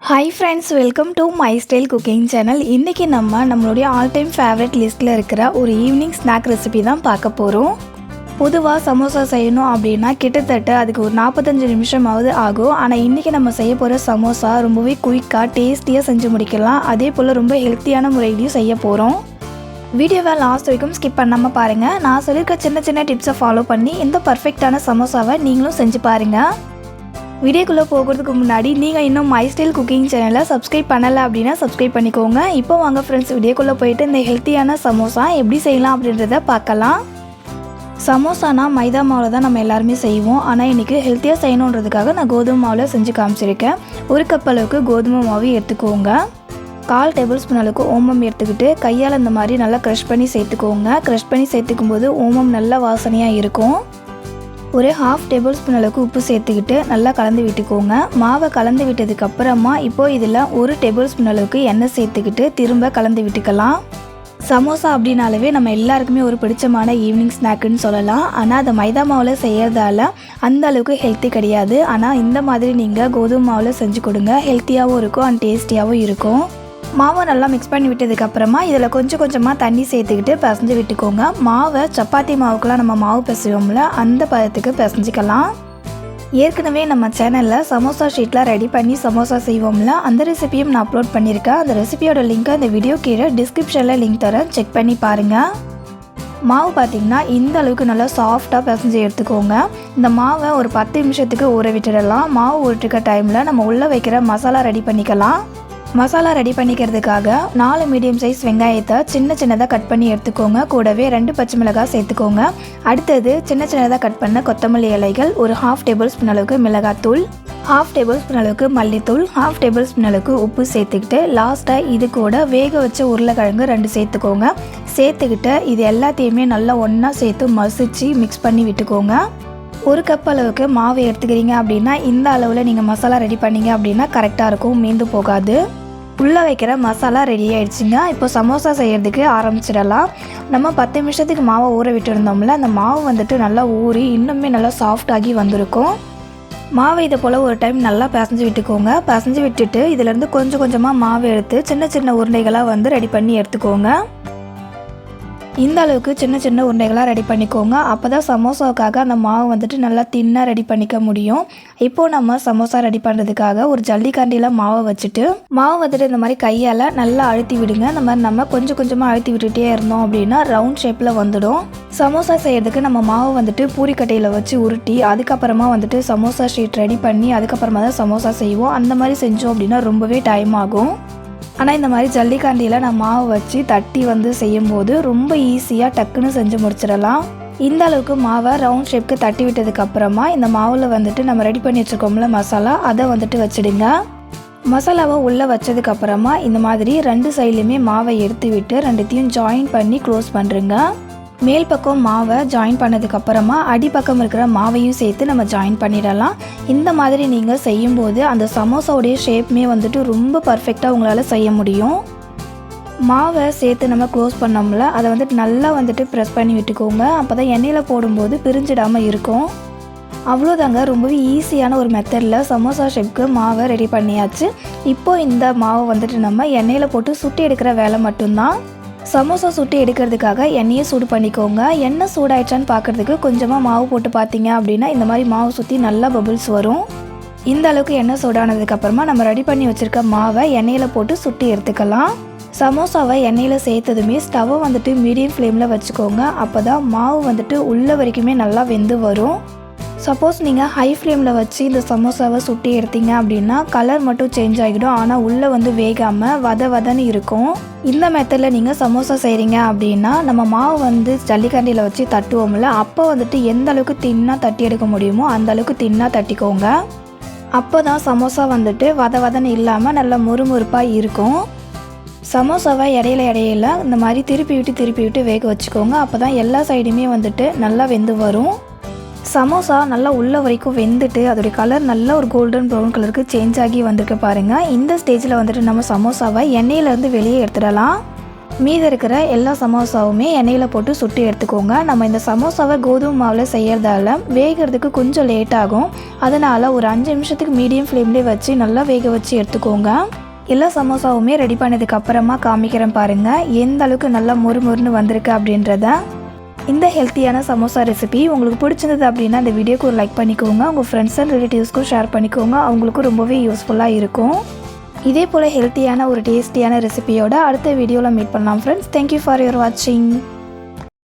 Hi friends, welcome to my style cooking channel. இன்றைக்கி நம்மளுடைய all time favourite லிஸ்ட்டில் இருக்கிற ஒரு ஈவினிங் ஸ்நாக் ரெசிபி தான் பார்க்க போகிறோம். பொதுவாக சமோசா செய்யணும் அப்படின்னா கிட்டத்தட்ட அதுக்கு ஒரு 45 நிமிஷமாவது ஆகும். ஆனால் இன்றைக்கி நம்ம செய்ய போகிற சமோசா ரொம்பவே குயிக்காக டேஸ்டியாக செஞ்சு முடிக்கலாம். அதே போல் ரொம்ப ஹெல்த்தியான முறையிலையும் செய்ய போகிறோம். வீடியோவை லாஸ்ட் வரைக்கும் ஸ்கிப் பண்ணாமல் பாருங்கள். நான் சொல்லியிருக்க சின்ன சின்ன டிப்ஸை ஃபாலோ பண்ணி இந்த பர்ஃபெக்டான சமோசாவை நீங்களும் செஞ்சு பாருங்கள். வீடியோக்குள்ளே போகிறதுக்கு முன்னாடி நீங்கள் இன்னும் மை ஸ்டைல் குக்கிங் சேனலை சப்ஸ்கிரைப் பண்ணலை அப்படின்னா சப்ஸ்கிரைப் பண்ணிக்கோங்க. இப்போ வாங்க ஃப்ரெண்ட்ஸ், வீடியோக்குள்ளே போயிட்டு இந்த ஹெல்த்தியான சமோசா எப்படி செய்யலாம் அப்படின்றத பார்க்கலாம். சமோசானா மைதா மாவில் தான் நம்ம எல்லாருமே செய்வோம். ஆனால் இன்றைக்கி ஹெல்த்தியாக செய்யணுன்றதுக்காக நான் கோதுமை மாவில் செஞ்சு காமிச்சிருக்கேன். ஒரு கப் அளவுக்கு கோதுமை மாவு எடுத்துக்கோங்க. 1/4 டேபிள் ஸ்பூன் அளவுக்கு ஓமம் எடுத்துக்கிட்டு கையால் இந்த மாதிரி நல்லா க்ரஷ் பண்ணி சேர்த்துக்கோங்க. க்ரஷ் பண்ணி சேர்த்துக்கும் போது ஓமம் நல்ல வாசனையாக இருக்கும். ஒரு 1/2 டேபிள் ஸ்பூன் அளவுக்கு உப்பு சேர்த்துக்கிட்டு நல்லா கலந்து விட்டுக்கோங்க. மாவை கலந்து விட்டதுக்கப்புறமா இப்போது இதில் 1 டேபிள் ஸ்பூன் அளவுக்கு எண்ணெய் சேர்த்துக்கிட்டு திரும்ப கலந்து விட்டுக்கலாம். சமோசா அப்படின்னாலவே நம்ம எல்லாருக்குமே ஒரு பிடிச்சமான ஈவினிங் ஸ்நாக்குன்னு சொல்லலாம். ஆனால் அதை மைதா மாவில் செய்கிறதால அந்த அளவுக்கு ஹெல்த்தி கிடையாது. ஆனால் இந்த மாதிரி நீங்கள் கோதுமை மாவில் செஞ்சு கொடுங்க. ஹெல்த்தியாகவும் இருக்கும் அண்ட் டேஸ்டியாகவும் இருக்கும். மாவை நல்லா மிக்ஸ் பண்ணி விட்டதுக்கப்புறமா இதில் கொஞ்சம் கொஞ்சமாக தண்ணி சேர்த்துக்கிட்டு பிசைஞ்சு விட்டுக்கோங்க. மாவை சப்பாத்தி மாவுக்கெலாம் நம்ம மாவு பிசைவோம்ல, அந்த பதத்துக்கு பிசைஞ்சிக்கலாம். ஏற்கனவே நம்ம சேனலில் சமோசா ஷீட்லாம் ரெடி பண்ணி சமோசா செய்வோம்ல, அந்த ரெசிபியும் நான் அப்லோட் பண்ணியிருக்கேன். அந்த ரெசிபியோட லிங்க்கை இந்த வீடியோ கீழே டிஸ்கிரிப்ஷனில் லிங்க் தரேன், செக் பண்ணி பாருங்கள். மாவு பார்த்திங்கன்னா இந்த அளவுக்கு நல்லா சாஃப்டாக பிசைஞ்சு எடுத்துக்கோங்க. இந்த மாவை ஒரு 10 நிமிஷத்துக்கு ஊற விட்டுடலாம். மாவு ஊற்றிருக்க டைமில் நம்ம உள்ளே வைக்கிற மசாலா ரெடி பண்ணிக்கலாம். மசாலா ரெடி பண்ணிக்கிறதுக்காக 4 மீடியம் சைஸ் வெங்காயத்தை சின்னதாக கட் பண்ணி எடுத்துக்கோங்க. கூடவே 2 பச்சை மிளகாய் சேர்த்துக்கோங்க. அடுத்தது சின்னதாக கட் பண்ண கொத்தமல்லி இலைகள், ஒரு 1/2 டேபிள் ஸ்பூன் அளவுக்கு மிளகாத்தூள், 1/2 டேபிள் ஸ்பூன் அளவுக்கு மல்லித்தூள், 1/2 டேபிள் ஸ்பூன் அளவுக்கு உப்பு சேர்த்துக்கிட்டு லாஸ்ட்டாக இது கூட வேக வச்ச உருளைக்கிழங்கு 2 சேர்த்துக்கோங்க. சேர்த்துக்கிட்டு இது எல்லாத்தையுமே நல்லா ஒன்றா சேர்த்து மசிச்சு மிக்ஸ் பண்ணி விட்டுக்கோங்க. 1 கப் அளவுக்கு மாவு எடுத்துக்கிறீங்க அப்படின்னா இந்த அளவில் நீங்கள் மசாலா ரெடி பண்ணிங்க அப்படின்னா கரெக்டாக இருக்கும், மீந்து போகாது. உள்ளே வைக்கிற மசாலா ரெடி ஆகிடுச்சிங்க. இப்போ சமோசா செய்கிறதுக்கு ஆரம்பிச்சிடலாம். நம்ம 10 நிமிஷத்துக்கு மாவை ஊற விட்டுருந்தோம்ல, அந்த மாவு வந்துட்டு நல்லா ஊறி இன்னுமே நல்லா சாஃப்டாகி வந்திருக்கும். மாவை இதை போல் ஒரு டைம் நல்லா பிசைஞ்சு விட்டுக்கோங்க. பிசைஞ்சு விட்டுட்டு இதிலேருந்து கொஞ்சம் கொஞ்சமாக மாவு எடுத்து சின்ன உருண்டைகளாக ரெடி பண்ணி எடுத்துக்கோங்க. இந்த அளவுக்கு சின்ன உருண்டைகளாக ரெடி பண்ணிக்கோங்க. அப்போ தான் சமோசாவுக்காக அந்த மாவு வந்துட்டு நல்லா தின்னாக ரெடி பண்ணிக்க முடியும். இப்போது நம்ம சமோசா ரெடி பண்ணுறதுக்காக ஒரு ஜல்லிக்கண்டியில் மாவை வச்சுட்டு மாவு வந்துட்டு இந்த மாதிரி கையால் நல்லா அழுத்தி விடுங்க. இந்த மாதிரி நம்ம கொஞ்சம் கொஞ்சமாக அழுத்தி விட்டுட்டே இருந்தோம் அப்படின்னா ரவுண்ட் ஷேப்பில் வந்துடும். சமோசா செய்கிறதுக்கு நம்ம மாவு வந்துட்டு பூரிக்கட்டையில் வச்சு உருட்டி அதுக்கப்புறமா வந்துட்டு சமோசா ஷீட் ரெடி பண்ணி அதுக்கப்புறமா தான் சமோசா செய்வோம். அந்த மாதிரி செஞ்சோம் அப்படின்னா ரொம்பவே டைம் ஆகும். ஆனால் இந்த மாதிரி ஜல்லிக்கண்டியில் நான் மாவு வச்சு தட்டி செய்யும்போது ரொம்ப ஈஸியாக டக்குன்னு செஞ்சு முடிச்சிடலாம். இந்த அளவுக்கு மாவை ரவுண்ட் ஷேப்க்கு தட்டி விட்டதுக்கப்புறமா இந்த மாவில் வந்துட்டு நம்ம ரெடி பண்ணி வச்சுருக்கோம்ல மசாலா, அதை வந்துட்டு வச்சுடுங்க. மசாலாவை உள்ளே வச்சதுக்கப்புறமா இந்த மாதிரி 2 சைட்லையுமே மாவை எடுத்து விட்டு 2த்தையும் ஜாயின் பண்ணி க்ளோஸ் பண்ணுறேங்க. மேல் பக்கம் மாவை ஜாயின் பண்ணதுக்கப்புறமா அடிப்பக்கம் இருக்கிற மாவையும் சேர்த்து நம்ம ஜாயின் பண்ணிடலாம். இந்த மாதிரி நீங்கள் செய்யும்போது அந்த சமோசாவுடைய ஷேப்புமே வந்துட்டு ரொம்ப பர்ஃபெக்டாக உங்களால் செய்ய முடியும். மாவை சேர்த்து நம்ம க்ளோஸ் பண்ணோம்ல, அதை வந்துட்டு நல்லா ப்ரெஸ் பண்ணி விட்டுக்கோங்க. அப்போ தான் எண்ணெயில் போடும்போது பிரிஞ்சிடாமல் இருக்கும். அவ்வளோதாங்க, ரொம்பவே ஈஸியான ஒரு மெத்தடில் சமோசா ஷேப்புக்கு மாவை ரெடி பண்ணியாச்சு. இப்போது இந்த மாவை வந்துட்டு நம்ம எண்ணெயில் போட்டு சுட்டி எடுக்கிற வேலை மட்டும்தான். சமோசா சுட்டி எடுக்கிறதுக்காக எண்ணெயை சூடு பண்ணிக்கோங்க. எண்ணெய் சூடாயிடுச்சான்னு பார்க்குறதுக்கு கொஞ்சமாக மாவு போட்டு பார்த்தீங்க அப்படின்னா இந்த மாதிரி மாவு சுற்றி நல்லா பபிள்ஸ் வரும். இந்த அளவுக்கு எண்ணெய் சூடானதுக்கப்புறமா நம்ம ரெடி பண்ணி வச்சுருக்க மாவை எண்ணெயில் போட்டு சுட்டி எடுத்துக்கலாம். சமோசாவை எண்ணெயில் சேர்த்ததுமே ஸ்டவ்வை வந்துட்டு மீடியம் ஃப்ளேமில் வச்சுக்கோங்க. அப்போ தான் மாவு வந்துட்டு உள்ள வரைக்குமே நல்லா வெந்து வரும். சப்போஸ் நீங்கள் ஹை ஃப்ளேமில் வச்சு இந்த சமோசாவை சுட்டி எடுத்தீங்க அப்படின்னா கலர் மட்டும் சேஞ்ச் ஆகிடும். ஆனால் உள்ளே வேகாமல் வதன்னு இருக்கும். இந்த மெத்தடில் நீங்கள் சமோசா செய்கிறீங்க அப்படின்னா நம்ம மாவு ஜல்லிக்கண்டியில் வச்சு தட்டுவோம்ல, அப்போ வந்துட்டு எந்த அளவுக்கு தின்னாக தட்டி எடுக்க முடியுமோ அந்த அளவுக்கு தின்னாக தட்டிக்கோங்க. அப்போ தான் சமோசா வந்துட்டு வதன்னு இல்லாமல் நல்லா முறுமுறுப்பாக இருக்கும். சமோசாவை இடையில இந்த மாதிரி திருப்பி விட்டு வேக வச்சுக்கோங்க. அப்போ தான் எல்லா சைடுமே வந்துட்டு நல்லா வெந்து வரும். சமோசா நல்லா உள்ள வரைக்கும் வெந்துட்டு அதோடைய கலர் நல்ல ஒரு கோல்டன் ப்ரௌன் கலருக்கு சேஞ்ச் ஆகி வந்திருக்கு பாருங்கள். இந்த ஸ்டேஜில் வந்துட்டு நம்ம சமோசாவை எண்ணெயிலேருந்து வெளியே எடுத்துடலாம். மீதி இருக்கிற எல்லா சமோசாவுமே எண்ணெயில் போட்டு சுட்டு எடுத்துக்கோங்க. நம்ம இந்த சமோசாவை கோதுமை மாவில் செய்கிறதால வேகிறதுக்கு கொஞ்சம் லேட் ஆகும். அதனால் ஒரு 5 நிமிஷத்துக்கு மீடியம் ஃப்ளேம்லேயே வச்சு நல்லா வேக வச்சு எடுத்துக்கோங்க. எல்லா சமோசாவுமே ரெடி பண்ணதுக்கு அப்புறமா காமிக்கிறேன் பாருங்கள் எந்த அளவுக்கு நல்லா மொறுமொறுன்னு வந்திருக்கு அப்படின்றத. இந்த ஹெல்த்தியான சமோசா ரெசிபி உங்களுக்கு பிடிச்சிருந்தது அப்படின்னா இந்த வீடியோக்கு ஒரு லைக் பண்ணிக்கோங்க. உங்கள் ஃப்ரெண்ட்ஸ் அண்ட் ரிலேட்டிவ்ஸ்க்கும் ஷேர் பண்ணிக்கோங்க. அவங்களுக்கும் ரொம்பவே யூஸ்ஃபுல்லாக இருக்கும். இதே போல் ஹெல்த்தியான ஒரு டேஸ்டியான ரெசிபியோட அடுத்த வீடியோவில் மீட் பண்ணலாம் ஃப்ரெண்ட்ஸ். தேங்க்யூ ஃபார் யுவர் வாட்சிங்.